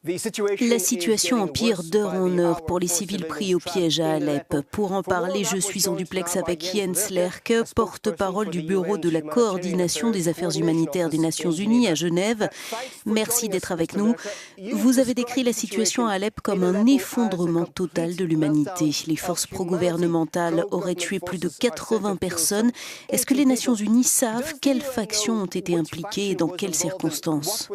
La situation empire d'heure en heure pour les civils pris au piège à Alep. Pour en parler, je suis en duplex avec Jens Lerke, porte-parole du Bureau de la coordination des affaires humanitaires des Nations Unies à Genève. Merci d'être avec nous. Vous avez décrit la situation à Alep comme un effondrement total de l'humanité. Les forces pro-gouvernementales auraient tué plus de 80 personnes. Est-ce que les Nations Unies savent quelles factions ont été impliquées et dans quelles circonstances ?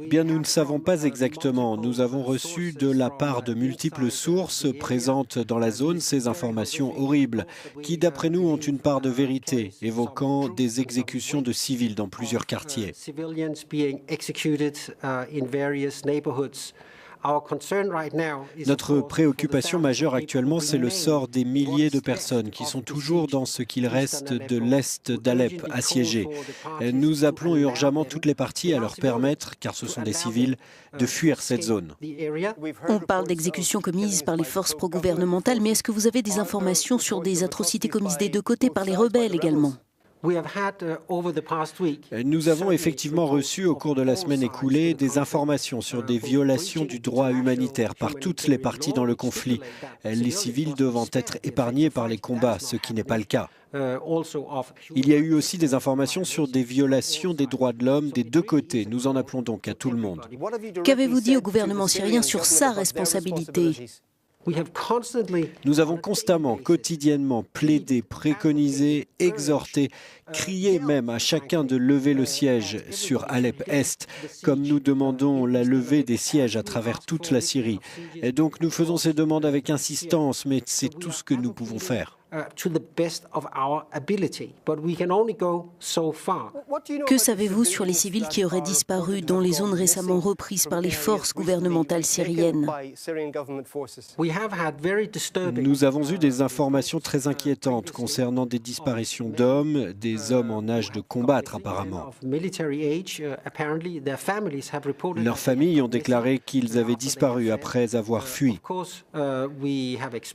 Bien, nous ne savons pas exactement. Nous avons reçu de la part de multiples sources présentes dans la zone ces informations horribles, qui d'après nous ont une part de vérité, évoquant des exécutions de civils dans plusieurs quartiers. Notre préoccupation majeure actuellement, c'est le sort des milliers de personnes qui sont toujours dans ce qu'il reste de l'est d'Alep assiégé. Nous appelons urgemment toutes les parties à leur permettre, car ce sont des civils, de fuir cette zone. On parle d'exécutions commises par les forces pro-gouvernementales, mais est-ce que vous avez des informations sur des atrocités commises des deux côtés par les rebelles également ? Nous avons effectivement reçu au cours de la semaine écoulée des informations sur des violations du droit humanitaire par toutes les parties dans le conflit, les civils devant être épargnés par les combats, ce qui n'est pas le cas. Il y a eu aussi des informations sur des violations des droits de l'homme des deux côtés. Nous en appelons donc à tout le monde. Qu'avez-vous dit au gouvernement syrien sur sa responsabilité ? Nous avons constamment, quotidiennement plaidé, préconisé, exhorté, crié même à chacun de lever le siège sur Alep-Est, comme nous demandons la levée des sièges à travers toute la Syrie. Et donc nous faisons ces demandes avec insistance, mais c'est tout ce que nous pouvons faire. Que savez-vous sur les civils qui auraient disparu dans les zones récemment reprises par les forces gouvernementales syriennes ? Nous avons eu des informations très inquiétantes concernant des disparitions d'hommes, des hommes en âge de combattre apparemment. Leurs familles ont déclaré qu'ils avaient disparu après avoir fui.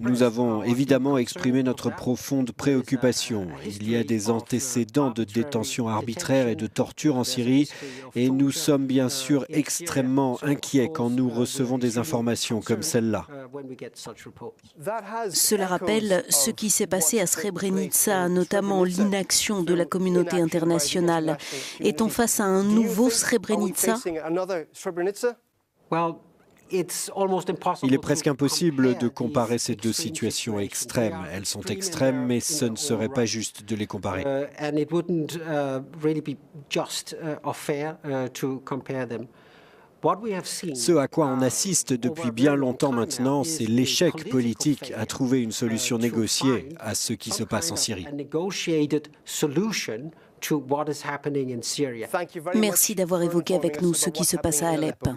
Nous avons évidemment exprimé notre profonde préoccupation. Il y a des antécédents de détention arbitraire et de torture en Syrie et nous sommes bien sûr extrêmement inquiets quand nous recevons des informations comme celle-là. Cela rappelle ce qui s'est passé à Srebrenica, notamment l'inaction de la communauté internationale. Est-on face à un nouveau Srebrenica ? Il est presque impossible de comparer ces deux situations extrêmes. Elles sont extrêmes, mais ce ne serait pas juste de les comparer. Ce à quoi on assiste depuis bien longtemps maintenant, c'est l'échec politique à trouver une solution négociée à ce qui se passe en Syrie. Merci d'avoir évoqué avec nous ce qui se passe à Alep.